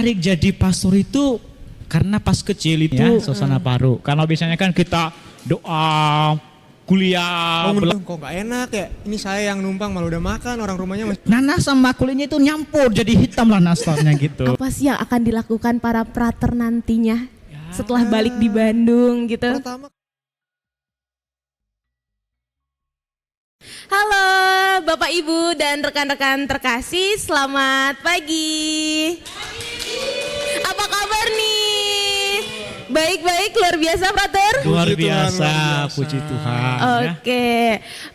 tertarik jadi pastor itu karena pas kecil itu ya, suasana baru. Karena biasanya kan kita doa, kuliah. Kok gak enak ya? Ini saya yang numpang malah udah makan, orang rumahnya masih. Nanas sama kulitnya itu nyampur jadi hitam lah nastarnya gitu. Apa sih yang akan dilakukan para frater nantinya setelah balik di Bandung gitu? Pertama. Halo Bapak Ibu dan rekan-rekan terkasih, selamat pagi. Apa kabar nih? Baik-baik, luar biasa frater? Luar Puji Tuhan, biasa, luar biasa. puji Tuhan. Oke.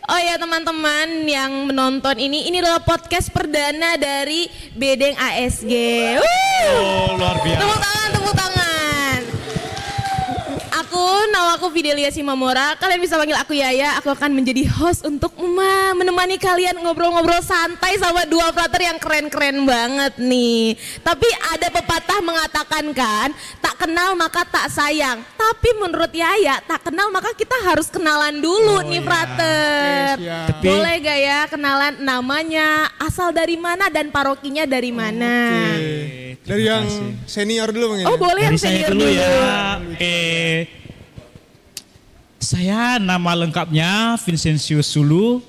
Oh ya teman-teman yang menonton ini adalah podcast perdana dari Bedeng ASG. Oh, luar biasa. Tepuk tangan. Namaku Fidelia Simamora, kalian bisa panggil aku Yaya. Aku akan menjadi host untuk menemani kalian ngobrol-ngobrol santai sama dua frater yang keren-keren banget nih. Tapi ada pepatah mengatakan kan, tak kenal maka tak sayang. Tapi menurut Yaya, tak kenal maka kita harus kenalan dulu nih frater. Oke, Boleh gak ya kenalan namanya, asal dari mana dan parokinya dari mana? Dari yang senior dulu mungkin. Oh boleh Dari yang saya senior dulu ya. Saya nama lengkapnya Vincentius Sulu,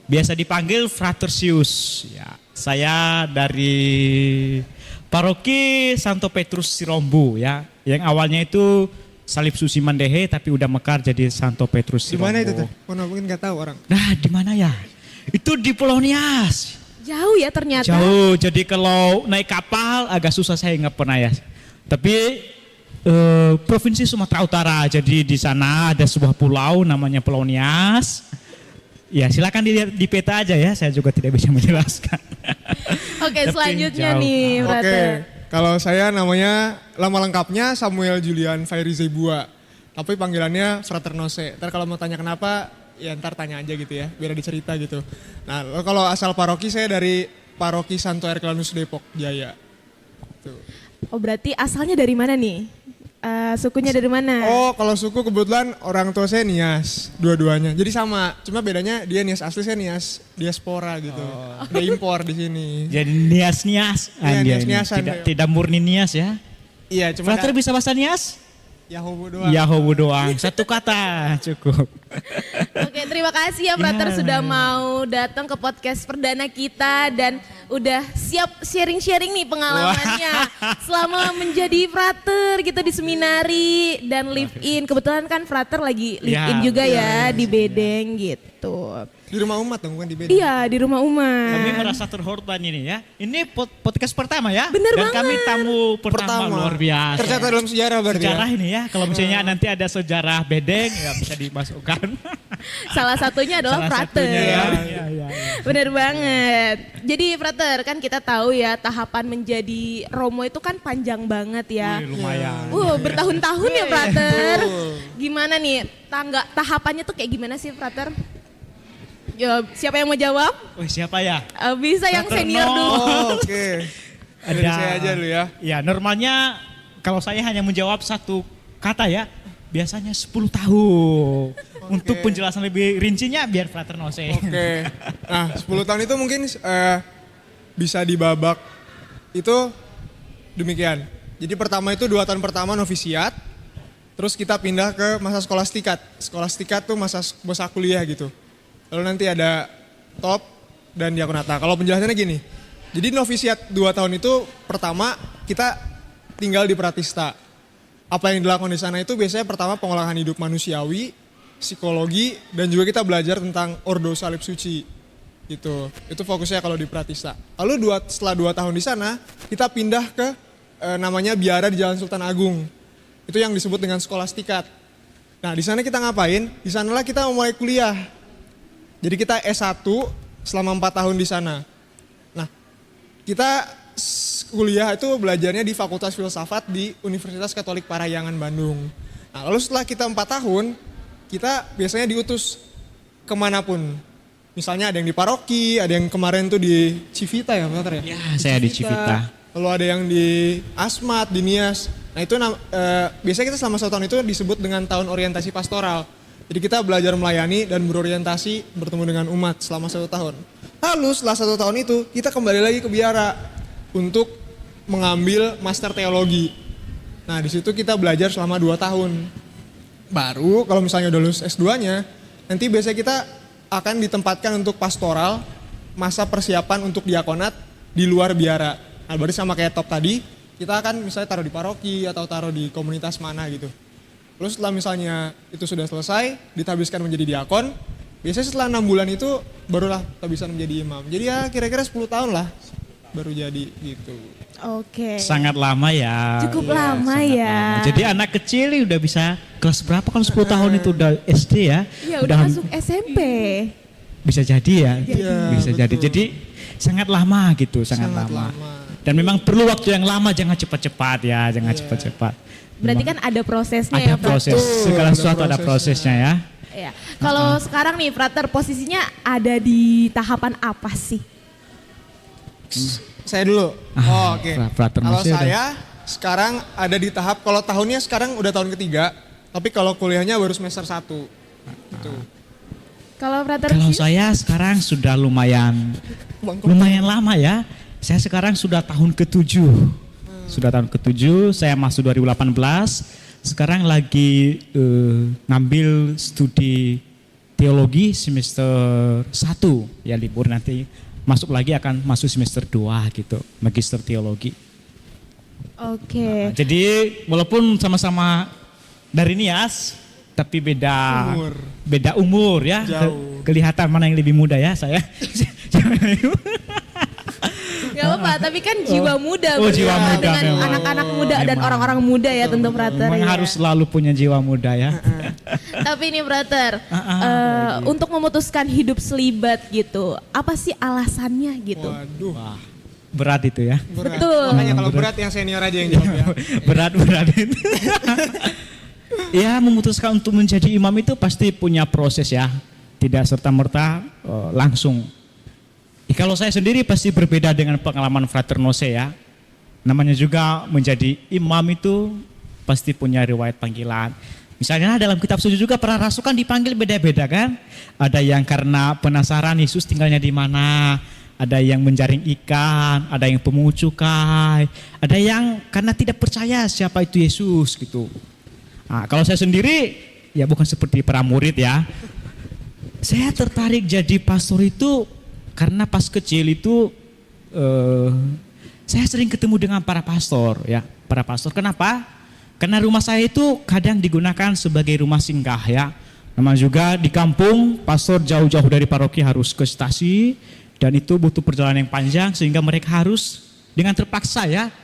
biasa dipanggil Fratersius. Ya, saya dari Paroki Santo Petrus Sirombu ya, yang awalnya itu Salib Suci Mandehe tapi udah mekar jadi Santo Petrus Di Sirombu. mana itu tuh? Mungkin nggak tahu orang. Nah, di mana ya? Itu di Pulau Nias. Jauh ya ternyata. Jauh, jadi kalau naik kapal agak susah, saya nggak pernah ya. Tapi Provinsi Sumatera Utara, jadi di sana ada sebuah pulau namanya Pulau Nias. Ya silakan dilihat di peta aja ya, saya juga tidak bisa menjelaskan. Oke, Tapi selanjutnya jauh. nih Oke, frater. kalau saya nama lengkapnya Samuel Julian Fairi Zebua. Tapi panggilannya Frater Nose. Ntar kalau mau tanya kenapa, ya ntar tanya aja gitu ya, biar ada cerita gitu. Nah, kalau asal paroki saya dari Paroki Santo Herculanus Depok Jaya. Tuh. Oh berarti asalnya dari mana nih? Sukunya dari mana? Oh, kalau suku kebetulan orang tua saya Nias, dua-duanya. Jadi sama, cuma bedanya dia Nias asli, saya Nias diaspora gitu. Udah impor di sini. Jadi Nias-Nias. Iya, Dia ini Nias-Niasan. tidak murni Nias ya. Iya, cuma Frater bisa bahasa Nias? Yahobu doang. Yahobu doang, satu kata cukup. Oke, terima kasih ya frater Ya. sudah mau datang ke podcast perdana kita dan udah siap sharing-sharing nih pengalamannya selama menjadi frater gitu di seminari dan live in. Kebetulan kan frater lagi live in Ya, juga ya di Bedeng gitu. Di rumah umat dong, bukan di beda. Iya, di rumah Kami Umat. merasa terhormat ini ya. Ini podcast pertama ya. Bener Dan banget. kami tamu pertama luar biasa. Tercatat dalam sejarah berarti Sejarah ya. ini ya, kalau misalnya nanti ada sejarah Bedeng ya bisa dimasukkan. Salah satunya adalah Salah frater. satunya ya. Iya, iya. Bener banget. Jadi frater kan kita tahu ya tahapan menjadi Romo itu kan panjang banget ya. Wih, lumayan. Bertahun-tahun ya frater. Gimana nih tahapannya tuh kayak gimana sih frater? Ya, siapa yang mau jawab? Wih, siapa ya? Bisa yang Frater senior No. dulu. Oh, oke. Dari saya aja dulu ya. Ya, normalnya kalau saya hanya menjawab satu kata ya, biasanya 10 tahun. Untuk penjelasan lebih rincinya biar Frater Nose. Oke. Nah, 10 tahun itu mungkin bisa dibabak itu demikian. Jadi pertama itu 2 tahun pertama novisiat. Terus kita pindah ke masa skolastikat. Skolastikat tuh masa kuliah gitu. Lalu nanti ada top dan diakonata. Kalau penjelasannya gini. Jadi novisiat 2 tahun itu pertama kita tinggal di Pratista. Apa yang dilakukan di sana itu biasanya pertama pengolahan hidup manusiawi, psikologi, dan juga kita belajar tentang Ordo Salib Suci. Gitu. Itu fokusnya kalau di Pratista. Lalu setelah 2 tahun di sana, kita pindah ke namanya Biara di Jalan Sultan Agung. Itu yang disebut dengan skolastikat. Nah, di sana kita ngapain? Di sanalah kita mulai kuliah. Jadi kita S1 selama 4 tahun di sana. Nah, kita kuliah itu belajarnya di Fakultas Filsafat di Universitas Katolik Parahyangan Bandung. Nah, lalu setelah kita 4 tahun, kita biasanya diutus kemanapun. Misalnya ada yang di paroki, ada yang kemarin tuh di Civita ya, Frater ya? Ya, saya di Civita. Lalu ada yang di Asmat, di Nias. Nah itu biasanya kita selama 1 tahun itu disebut dengan tahun orientasi pastoral. Jadi kita belajar melayani dan berorientasi bertemu dengan umat selama 1 tahun. Lalu setelah 1 tahun itu kita kembali lagi ke biara untuk mengambil master teologi. Nah di situ kita belajar selama 2 tahun. Baru kalau misalnya udah lulus S2-nya, nanti biasanya kita akan ditempatkan untuk pastoral, masa persiapan untuk diakonat di luar biara. Nah berarti sama kayak top tadi, kita akan misalnya taruh di paroki atau taruh di komunitas mana gitu. Terus setelah misalnya itu sudah selesai, ditabiskan menjadi diakon, biasanya setelah 6 bulan itu barulah tabisan menjadi imam. Jadi ya kira-kira 10 tahun lah baru jadi gitu. Oke. Sangat lama ya. Cukup lama ya. Jadi anak kecil udah bisa kelas berapa kalau 10 tahun itu udah SD ya? Ya udah masuk SMP. Bisa jadi ya. Iya, Bisa betul. jadi. Jadi sangat lama gitu, sangat lama. Dan memang perlu waktu yang lama, jangan cepat-cepat ya, jangan cepat-cepat. Berarti kan ada prosesnya Ada ya, Frater? proses, segala sesuatu ada prosesnya ya. Ya. Kalau sekarang nih, Frater posisinya ada di tahapan apa sih? Saya dulu. Oh, oke. Frater Kalau masih ada. saya sekarang ada di tahap, kalau tahunnya sekarang udah tahun ketiga, tapi kalau kuliahnya baru semester 1. Gitu. Kalau Frater Kalau Sius? saya sekarang sudah lumayan lama ya. Saya sekarang sudah tahun ke-7. Sudah tahun ke-7, saya masuk 2018. Sekarang lagi ngambil studi teologi semester 1. Ya libur nanti masuk lagi akan masuk semester 2 gitu, magister teologi. Oke. Jadi walaupun sama-sama dari Nias, tapi beda umur ya. Jauh. Kelihatan mana yang lebih muda ya saya. Gak apa-apa, tapi kan jiwa muda. Oh, bersama jiwa muda dengan memang. anak-anak muda dan Memang. orang-orang muda ya tentu Frater. Memang ya. harus selalu punya jiwa muda ya. Tapi ini Frater, apalagi. untuk memutuskan hidup selibat gitu, apa sih alasannya gitu? Waduh. Wah, berat itu ya. Berat. Betul. Makanya kalau berat yang senior aja yang jawab ya. Berat itu. Ya, memutuskan untuk menjadi imam itu pasti punya proses ya. Tidak serta-merta langsung. Kalau saya sendiri pasti berbeda dengan pengalaman Frater Nose ya. Namanya juga menjadi imam itu pasti punya riwayat panggilan. Misalnya dalam kitab suci juga para rasul kan dipanggil beda-beda kan. Ada yang karena penasaran Yesus tinggalnya di mana. Ada yang menjaring ikan, ada yang pemungut cukai, ada yang karena tidak percaya siapa itu Yesus gitu. Nah, kalau saya sendiri ya bukan seperti para murid ya. Saya tertarik jadi pastor itu karena pas kecil itu saya sering ketemu dengan para pastor ya. Para pastor kenapa? Karena rumah saya itu kadang digunakan sebagai rumah singgah ya. Namanya juga di kampung, pastor jauh-jauh dari paroki harus ke stasi dan itu butuh perjalanan yang panjang sehingga mereka harus dengan terpaksa ya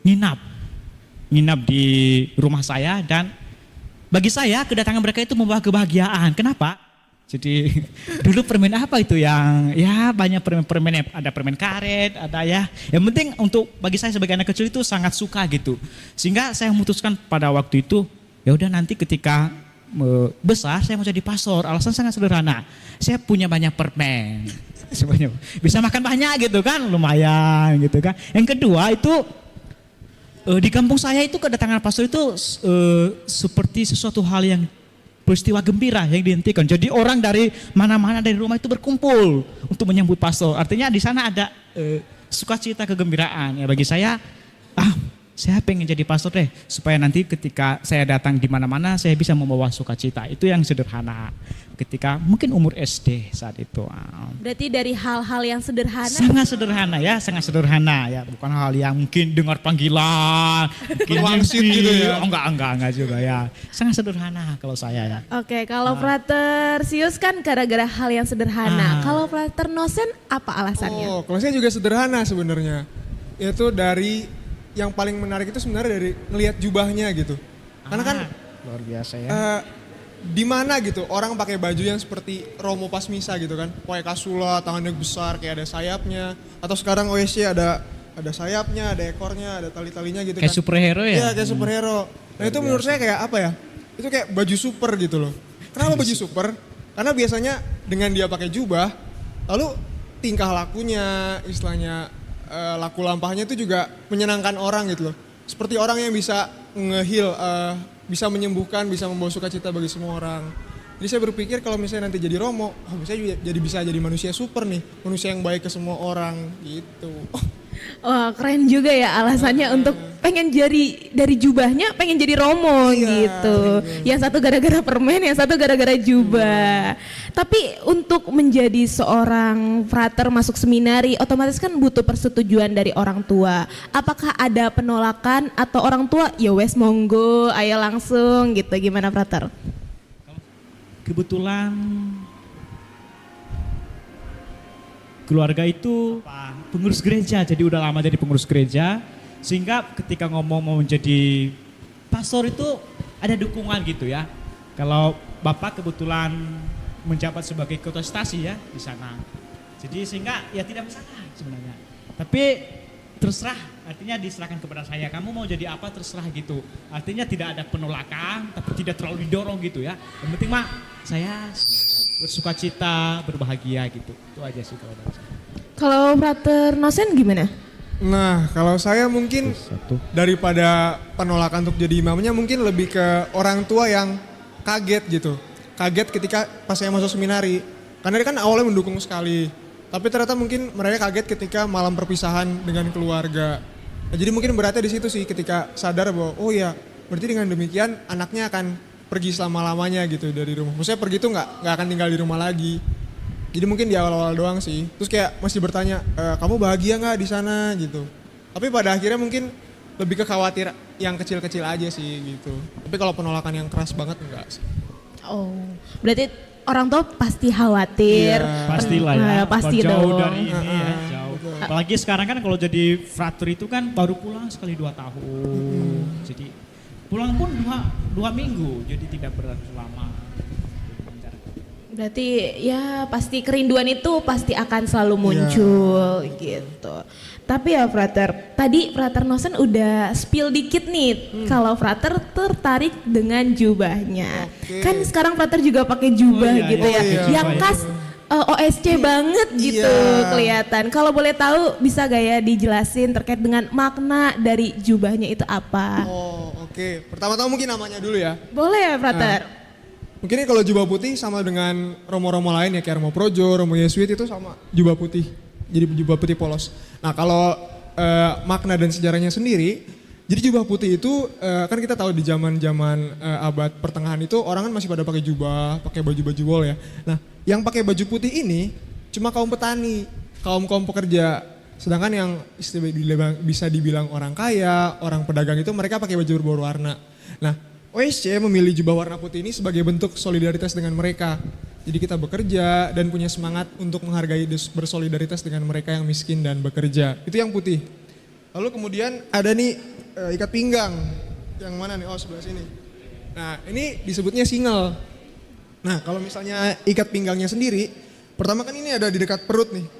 nginap di rumah saya dan bagi saya kedatangan mereka itu membawa kebahagiaan. Kenapa? Jadi dulu permen apa itu yang ya banyak permen ada permen karet, ada ya. Yang penting untuk bagi saya sebagai anak kecil itu sangat suka gitu. Sehingga saya memutuskan pada waktu itu ya udah nanti ketika besar saya mau jadi pastor. Alasan sangat sederhana. Saya punya banyak permen. Bisa makan banyak gitu kan, lumayan gitu kan. Yang kedua itu di kampung saya itu kedatangan pastor itu seperti sesuatu hal yang peristiwa gembira yang dihentikan. Jadi orang dari mana-mana dari rumah itu berkumpul untuk menyambut pastor. Artinya di sana ada sukacita kegembiraan. Ya bagi saya, saya pengen jadi pastor deh supaya nanti ketika saya datang di mana-mana saya bisa membawa sukacita. Itu yang sederhana. Ketika mungkin umur SD saat itu. Berarti dari hal-hal yang sederhana. Sangat sederhana ya, sangat sederhana ya. Bukan hal yang mungkin dengar panggilan, mungkin Wangsit mimpi. gitu ya. Oh, enggak juga ya. Sangat sederhana kalau saya ya. Oke, kalau Frater Sius kan gara-gara hal yang sederhana. Kalau Frater Nosen apa alasannya? Oh, kalau saya juga sederhana sebenarnya. Yaitu dari yang paling menarik itu sebenarnya dari ngelihat jubahnya gitu. Karena kan Luar biasa ya. di mana gitu orang pakai baju yang seperti Romo pas misa gitu kan, pakai kasula, tangannya besar kayak ada sayapnya, atau sekarang OSC ada sayapnya, ada ekornya, ada tali-talinya gitu Kayak kan. superhero ya? Iya kayak superhero. Nah itu menurut saya kayak apa ya? Itu kayak baju super gitu loh. Kenapa baju super? Karena biasanya dengan dia pakai jubah, lalu tingkah lakunya, istilahnya laku lampahnya itu juga menyenangkan orang gitu loh. Seperti orang yang bisa nge-heal, bisa menyembuhkan, bisa membawa sukacita bagi semua orang. Jadi saya berpikir kalau misalnya nanti jadi Romo, saya juga bisa jadi manusia super nih, manusia yang baik ke semua orang gitu. Wah keren juga ya alasannya untuk pengen jadi dari jubahnya pengen jadi Romo gitu. Yang satu gara-gara permen, yang satu gara-gara jubah. Tapi untuk menjadi seorang frater masuk seminari otomatis kan butuh persetujuan dari orang tua. Apakah ada penolakan atau orang tua ya wes monggo ayo langsung gitu, gimana frater? Kebetulan keluarga itu pengurus gereja, jadi udah lama jadi pengurus gereja, sehingga ketika ngomong mau menjadi pastor itu ada dukungan gitu ya. Kalau bapak kebetulan menjabat sebagai ketua stasi ya di sana, jadi sehingga ya tidak masalah sebenarnya. Tapi terserah, artinya diserahkan kepada saya. Kamu mau jadi apa terserah gitu. Artinya tidak ada penolakan, tapi tidak terlalu didorong gitu ya. Yang penting mah saya bersuka cita, berbahagia gitu. Itu aja sih kalau dari saya. Kalau frater Nosen gimana? Nah, kalau saya mungkin daripada penolakan untuk jadi imamnya mungkin lebih ke orang tua yang kaget gitu. Kaget ketika pas saya masuk seminari. Karena dia kan awalnya mendukung sekali. Tapi ternyata mungkin mereka kaget ketika malam perpisahan dengan keluarga. Nah, jadi mungkin beratnya di situ sih ketika sadar bahwa oh ya, berarti dengan demikian anaknya akan pergi selama-lamanya gitu dari rumah. Maksudnya pergi itu nggak akan tinggal di rumah lagi. Jadi mungkin di awal-awal doang sih. Terus kayak masih bertanya, kamu bahagia nggak di sana gitu. Tapi pada akhirnya mungkin lebih ke khawatir yang kecil-kecil aja sih gitu. Tapi kalau penolakan yang keras banget enggak sih. Oh, berarti orang tua pasti khawatir. Pastilah ya. Pasti jauh dong. dari ini ya, jauh. Apalagi sekarang kan kalau jadi frater itu kan baru pulang sekali 2 tahun. Jadi pulang pun dua minggu, jadi tidak berlangsung lama. Berarti ya pasti kerinduan itu pasti akan selalu muncul gitu. Tapi ya frater, tadi frater Nosen udah spill dikit nih kalau frater tertarik dengan jubahnya. Kan sekarang frater juga pakai jubah gitu ya. Yang khas OSC banget gitu kelihatan. Kalau boleh tahu bisa gak ya dijelasin terkait dengan makna dari jubahnya itu apa? Oh, oke. Pertama-tama mungkin namanya dulu ya. Boleh ya frater? Mungkin kalau jubah putih sama dengan romo-romo lain ya kayak Romo Projo, Romo Yesuit itu sama jubah putih. Jadi jubah putih polos. Nah kalau makna dan sejarahnya sendiri, jadi jubah putih itu kan kita tahu di zaman-zaman abad pertengahan itu orang kan masih pada pakai jubah, pakai baju-baju wol ya. Nah yang pakai baju putih ini cuma kaum petani, kaum pekerja. Sedangkan yang bisa dibilang orang kaya, orang pedagang itu mereka pakai baju berwarna. Nah OSC memilih jubah warna putih ini sebagai bentuk solidaritas dengan mereka. Jadi kita bekerja dan punya semangat untuk menghargai bersolidaritas dengan mereka yang miskin dan bekerja. Itu yang putih. Lalu kemudian ada nih ikat pinggang. Yang mana nih? Oh sebelah sini. Nah ini disebutnya single. Nah kalau misalnya ikat pinggangnya sendiri, pertama kan ini ada di dekat perut nih.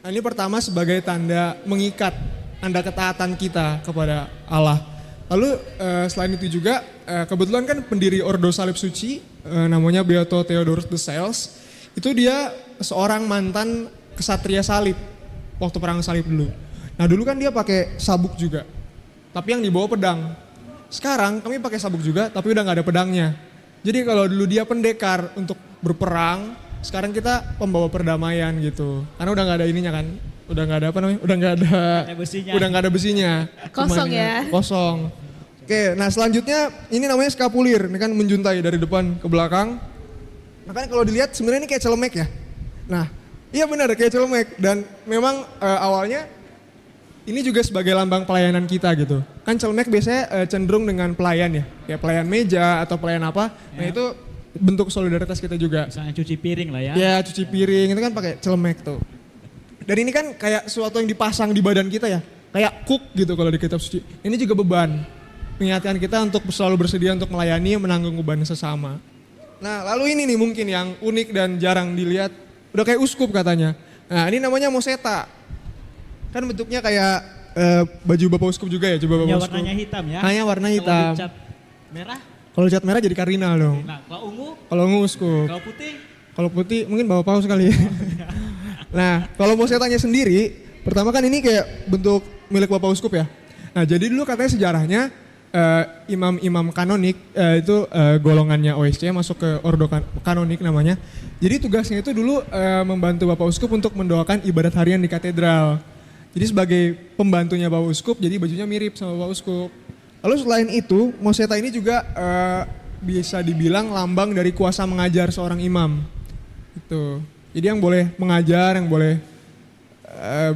Nah ini pertama sebagai tanda mengikat, tanda ketaatan kita kepada Allah. Lalu selain itu juga kebetulan kan pendiri Ordo Salib Suci namanya Beato Theodorus de Sales. Itu dia seorang mantan kesatria salib waktu perang salib dulu. Nah dulu kan dia pakai sabuk juga, tapi yang dibawa pedang. Sekarang kami pakai sabuk juga tapi udah gak ada pedangnya. Jadi kalau dulu dia pendekar untuk berperang, sekarang kita pembawa perdamaian gitu. Karena udah gak ada ininya kan. Udah nggak ada apa namanya? Udah nggak ada besinya. Kosong ya. Kosong. Oke, nah selanjutnya ini namanya skapulir. Ini kan menjuntai dari depan ke belakang. Nah kan kalau dilihat sebenarnya ini kayak celemek ya. Nah, iya benar kayak celemek dan memang awalnya ini juga sebagai lambang pelayanan kita gitu. Kan celemek biasanya cenderung dengan pelayan ya, kayak pelayan meja atau pelayan apa. Nah itu bentuk solidaritas kita juga. Misalnya cuci piring lah ya. Ya cuci piring itu kan pakai celemek tuh. Dan ini kan kayak sesuatu yang dipasang di badan kita ya. Kayak cook gitu kalau di kitab suci. Ini juga beban. Mengingatkan kita untuk selalu bersedia untuk melayani, menanggung beban sesama. Nah lalu ini nih mungkin yang unik dan jarang dilihat. Udah kayak uskup katanya. Nah ini namanya moseta. Kan bentuknya kayak baju bapak uskup juga ya. Coba bapak uskup. Warnanya hitam ya. Hanya warna hitam. Kalau cat merah? Kalau cat merah jadi kardinal dong. Nah kalau ungu? Kalau ungu uskup. Kalau putih? Kalau putih mungkin bapak paus kali ya. Nah, kalau mosetanya sendiri, pertama kan ini kayak bentuk milik Bapak Uskup ya. Nah, jadi dulu katanya sejarahnya imam-imam kanonik itu golongannya OSC masuk ke ordo kanonik namanya. Jadi tugasnya itu dulu membantu Bapak Uskup untuk mendoakan ibadat harian di katedral. Jadi sebagai pembantunya Bapak Uskup, jadi bajunya mirip sama Bapak Uskup. Lalu selain itu, moseta ini juga bisa dibilang lambang dari kuasa mengajar seorang imam. Gitu. Jadi yang boleh mengajar, yang boleh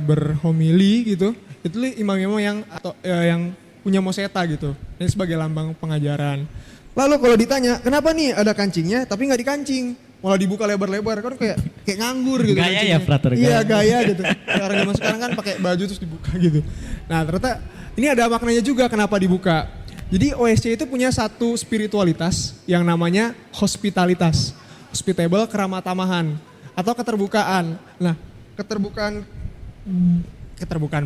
berhomili gitu, itu imam-imam yang punya moseta gitu. Ini sebagai lambang pengajaran. Lalu kalau ditanya, kenapa nih ada kancingnya tapi nggak dikancing? Malah dibuka lebar-lebar, kan kayak nganggur gitu. Gaya ya, frater, Iya, gaya gitu. Kayak orang zaman sekarang kan pakai baju terus dibuka gitu. Nah, ternyata ini ada maknanya juga kenapa dibuka. Jadi OSC itu punya satu spiritualitas yang namanya hospitalitas. Hospitable, keramah tamahan atau keterbukaan. Nah, keterbukaan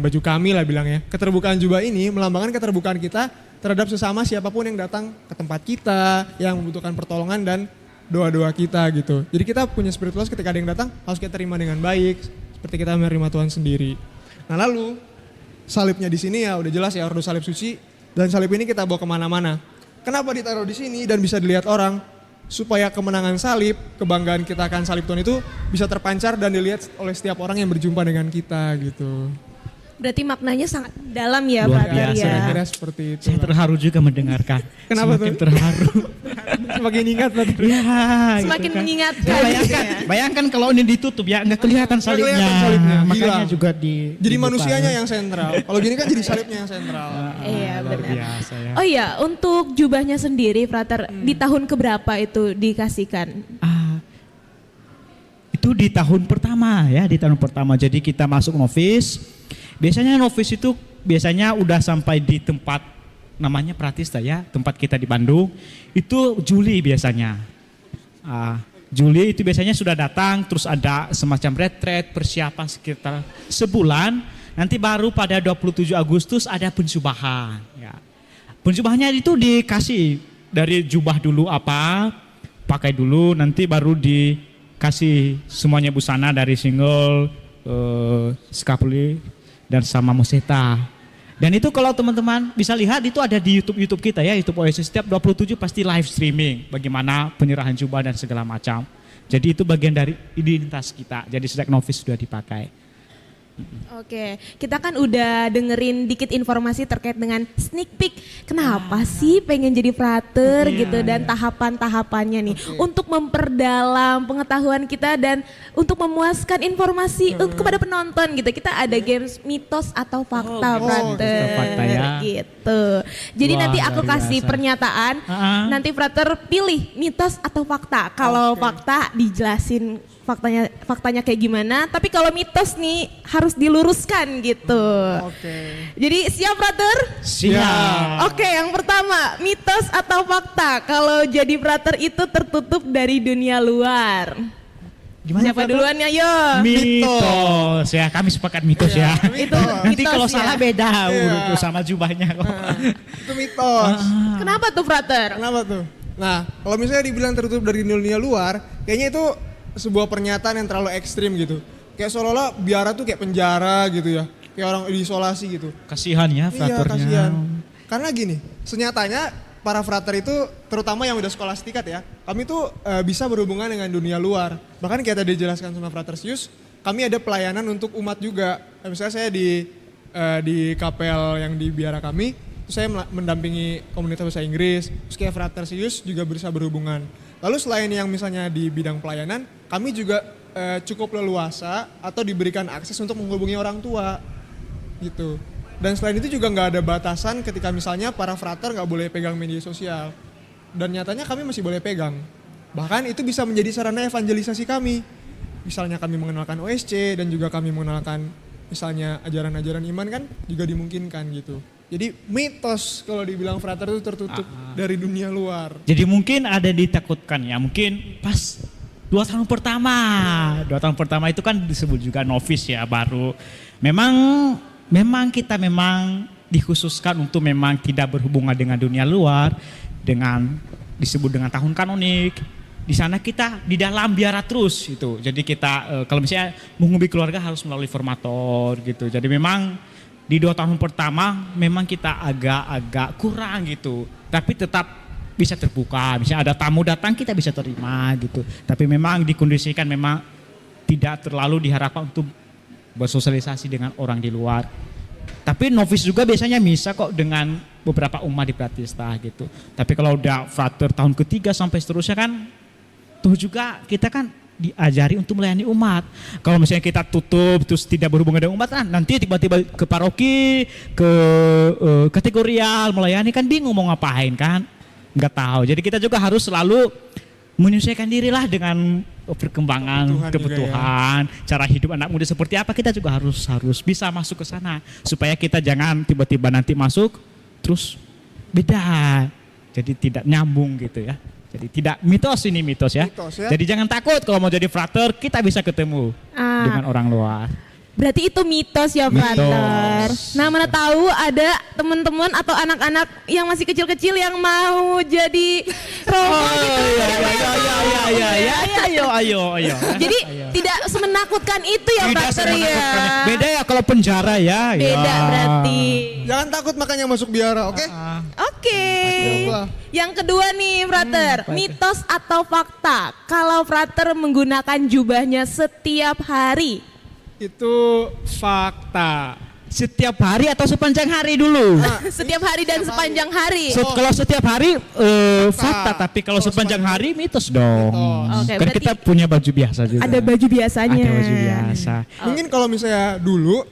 baju kami lah bilangnya. Keterbukaan jubah ini melambangkan keterbukaan kita terhadap sesama siapapun yang datang ke tempat kita, yang membutuhkan pertolongan dan doa-doa kita gitu. Jadi kita punya spiritualitas ketika ada yang datang harus kita terima dengan baik, seperti kita menerima Tuhan sendiri. Nah lalu salibnya di sini ya udah jelas ya, ordo salib suci, dan salib ini kita bawa kemana-mana. Kenapa ditaruh di sini dan bisa dilihat orang? Supaya kemenangan salib, kebanggaan kita akan salib Tuhan itu bisa terpancar dan dilihat oleh setiap orang yang berjumpa dengan kita gitu. Berarti maknanya sangat dalam ya, Luar Frater biasa, ya. Kira-kira seperti itu. Saya terharu juga mendengarkan. Kenapa Semakin tuh? terharu. Semakin ingat berarti. Ya, Semakin gitu kan. mengingatkan. Ya, bayangkan kalau ini ditutup ya nggak kelihatan salibnya. kelihatan salibnya, Makanya hilang. juga Jadi dibuka. manusianya yang sentral. Kalau gini kan jadi salibnya yang sentral. Iya, Luar benar. biasa ya. Oh iya, untuk jubahnya sendiri, Frater, di tahun keberapa itu dikasihkan? Itu di tahun pertama ya, di tahun pertama. Jadi kita masuk novis. Biasanya novis itu biasanya udah sampai di tempat namanya Pratista ya, tempat kita di Bandung. Itu Juli biasanya. Juli itu biasanya sudah datang, terus ada semacam retret, persiapan sekitar sebulan. Nanti baru pada 27 Agustus ada pensubahan. Ya. Pensubahannya itu dikasih dari jubah dulu apa, pakai dulu, nanti baru dikasih semuanya busana dari single, skapuli, dan sama moseta. Dan itu kalau teman-teman bisa lihat itu ada di YouTube kita ya, YouTube OSC setiap 27 pasti live streaming bagaimana penyerahan jubah dan segala macam. Jadi itu bagian dari identitas kita. Jadi sejak novis sudah dipakai. Oke, kita kan udah dengerin dikit informasi terkait dengan sneak peek. Kenapa sih pengen jadi frater gitu dan tahapan-tahapannya nih untuk memperdalam pengetahuan kita dan untuk memuaskan informasi kepada penonton gitu. Kita ada games mitos atau fakta frater mitos atau fakta ya. gitu. Jadi Wah, nanti aku luar kasih biasa. pernyataan, nanti frater pilih mitos atau fakta. Kalau fakta dijelasin faktanya kayak gimana, tapi kalau mitos nih harus diluruskan gitu. Oke. Jadi siap frater? Siap. Oke, yang pertama, mitos atau fakta kalau jadi frater itu tertutup dari dunia luar. Gimana Siapa duluan ya, yo? Mitos ya, kami sepakat mitos ya. Itu Nanti mitos kalau ya. salah beda urut sama jubahnya kok. Itu mitos. Kenapa tuh frater? Kenapa tuh? Nah, kalau misalnya dibilang tertutup dari dunia luar, kayaknya itu sebuah pernyataan yang terlalu ekstrim gitu. Kayak seolah-olah biara tuh kayak penjara gitu ya. Kayak orang diisolasi gitu. Kasihan ya Iya, fraternya. kasihan. Karena gini, senyatanya para frater itu terutama yang udah sekolah stikat ya, kami tuh bisa berhubungan dengan dunia luar. Bahkan kayak tadi dijelaskan sama Frater Sius, kami ada pelayanan untuk umat juga. Misalnya saya di kapel yang di biara kami, terus saya mendampingi komunitas bahasa Inggris, terus kayak Frater Sius juga bisa berhubungan. Lalu selain yang misalnya di bidang pelayanan, kami juga cukup leluasa atau diberikan akses untuk menghubungi orang tua gitu. Dan selain itu juga nggak ada batasan ketika misalnya para frater nggak boleh pegang media sosial. Dan nyatanya kami masih boleh pegang. Bahkan itu bisa menjadi sarana evangelisasi kami. Misalnya kami mengenalkan OSC dan juga kami mengenalkan misalnya ajaran-ajaran iman kan juga dimungkinkan gitu. Jadi mitos kalau dibilang frater itu tertutup dari dunia luar. Jadi mungkin ada ditakutkan ya, mungkin pas 2 tahun pertama. 2 tahun pertama itu kan disebut juga novis ya, baru. Memang kita memang dikhususkan untuk memang tidak berhubungan dengan dunia luar, dengan disebut dengan tahun kanonik. Di sana kita di dalam biara terus gitu. Jadi kita kalau misalnya menghubungi keluarga harus melalui formator gitu. Jadi memang di 2 tahun pertama memang kita agak kurang gitu. Tapi tetap bisa terbuka. Misalnya ada tamu datang kita bisa terima gitu. Tapi memang dikondisikan memang tidak terlalu diharapkan untuk bersosialisasi dengan orang di luar. Tapi novice juga biasanya bisa kok dengan beberapa umat di Pratista gitu. Tapi kalau udah frater tahun ketiga sampai seterusnya kan, tuh juga kita kan diajari untuk melayani umat. Kalau misalnya kita tutup terus tidak berhubungan dengan umat, kan nanti tiba-tiba ke paroki, ke kategorial melayani kan bingung mau ngapain kan, nggak tahu. Jadi kita juga harus selalu menyesuaikan dirilah dengan perkembangan kebutuhan, cara hidup anak muda seperti apa, kita juga harus bisa masuk ke sana supaya kita jangan tiba-tiba nanti masuk terus beda, jadi tidak nyambung gitu ya. Jadi tidak mitos ya. Mitos ya. Jadi jangan takut kalau mau jadi frater, kita bisa ketemu dengan orang luar. Berarti itu mitos ya, frater. Nah, mana tahu ada teman-teman atau anak-anak yang masih kecil-kecil yang mau jadi romo gitu. Ayo. Jadi tidak semenakutkan itu ya, frater ya. Beda ya kalau penjara ya. Beda berarti. Jangan takut makanya masuk biara, oke? Oke. Yang kedua nih, frater, mitos atau fakta kalau frater menggunakan jubahnya setiap hari? Itu fakta. Setiap hari atau sepanjang hari dulu? Setiap hari dan sepanjang hari. Kalau setiap hari fakta, tapi kalau sepanjang hari mitos dong. Oke, Kan berarti kita punya baju biasa juga. ada baju biasanya. Ada baju biasa. Mungkin kalau misalnya dulu,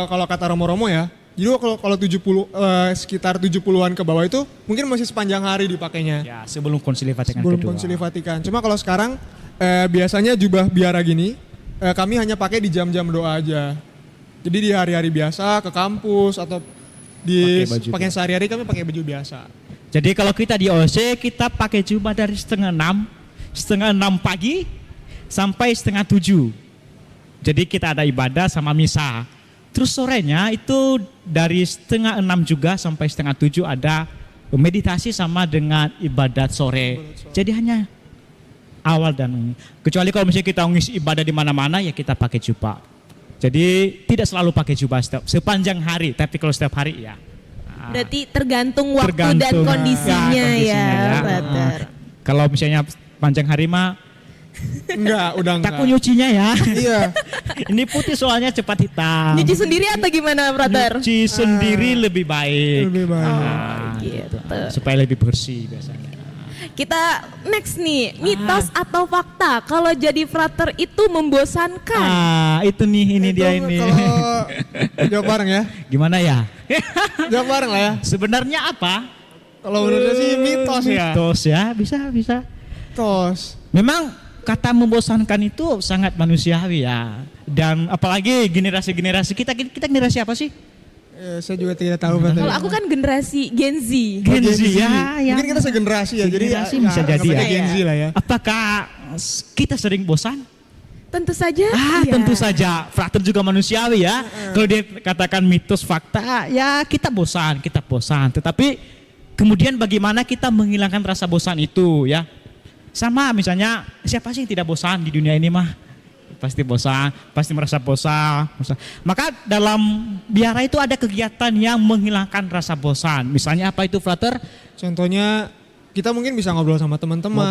kalau kata Romo-Romo ya, jadi kalau 70 sekitar 70-an ke bawah itu mungkin masih sepanjang hari dipakainya. Ya, sebelum Konsili Vatikan Sebelum kedua. Konsili Vatikan. Cuma kalau sekarang biasanya jubah biara gini kami hanya pakai di jam-jam doa aja. Jadi di hari-hari biasa ke kampus atau di pakaian sehari-hari kami pakai baju biasa. Jadi kalau kita di OC kita pakai jubah dari setengah 6 pagi sampai setengah 7. Jadi kita ada ibadah sama misa. Terus sorenya itu dari setengah 6 juga sampai setengah 7 ada meditasi sama dengan ibadat sore. Jadi hanya awal dan kecuali kalau misalnya kita ngisi ibadah di mana-mana ya kita pakai jubah. Jadi tidak selalu pakai jubah sepanjang hari, tapi kalau setiap hari ya. Berarti tergantung waktu dan kondisinya ya, frater. Kalau misalnya panjang hari mah udah enggak. takut nyucinya ya. Iya. Ini putih soalnya cepat hitam. Nyuci sendiri atau gimana, frater? Nyuci sendiri lebih baik. Lebih baik. Gitu. Supaya lebih bersih biasanya. Kita next nih, mitos atau fakta kalau jadi frater itu membosankan? Itu nih, ini dia ini. Kalau jawab bareng ya. Gimana ya? Jawab bareng lah ya. Sebenarnya apa? Kalau menurut saya sih mitos ya. Mitos ya, bisa. Mitos. Memang kata membosankan itu sangat manusiawi ya. Dan apalagi generasi-generasi kita generasi apa sih? Saya juga tidak tahu. Kalau aku kan generasi Gen Z. Gen Z ya. Mungkin kita segenerasi ya. Jadi Segenerasi bisa jadi ya. Gen Z lah ya. Apakah kita sering bosan? Tentu saja. Iya. Tentu saja. Frater juga manusiawi ya. Kalau dia katakan mitos fakta, ya kita bosan. Tetapi kemudian bagaimana kita menghilangkan rasa bosan itu ya? Sama misalnya siapa sih yang tidak bosan di dunia ini mah? Pasti bosan, pasti merasa bosan. Maka dalam biara itu ada kegiatan yang menghilangkan rasa bosan. Misalnya apa itu, frater? Contohnya kita mungkin bisa ngobrol sama teman-teman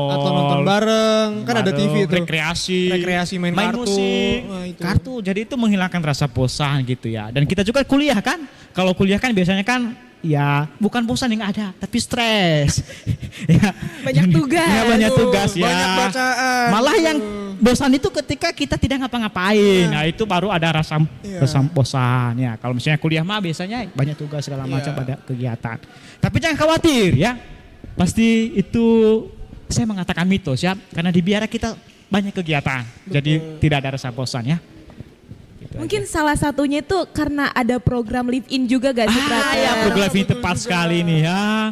atau nonton bareng. Kan ada TV itu. Rekreasi main kartu. Musik, kartu. Jadi itu menghilangkan rasa bosan gitu ya. Dan kita juga kuliah kan. Kalau kuliah kan biasanya kan ya bukan bosan yang ada, tapi stres. Ya, banyak tugas. Ya, banyak tugas ya. Banyak bacaan. Malah yang bosan itu ketika kita tidak ngapa-ngapain. Nah, itu baru ada rasa bosan ya. Kalau misalnya kuliah mah biasanya banyak tugas segala macam pada kegiatan. Tapi jangan khawatir ya. Pasti itu saya mengatakan mitos ya, karena di biara kita banyak kegiatan. Jadi tidak ada rasa bosan ya. Mungkin salah satunya itu karena ada program live in juga gak sih, frater? Ya, program live in tepat sekali nih ya.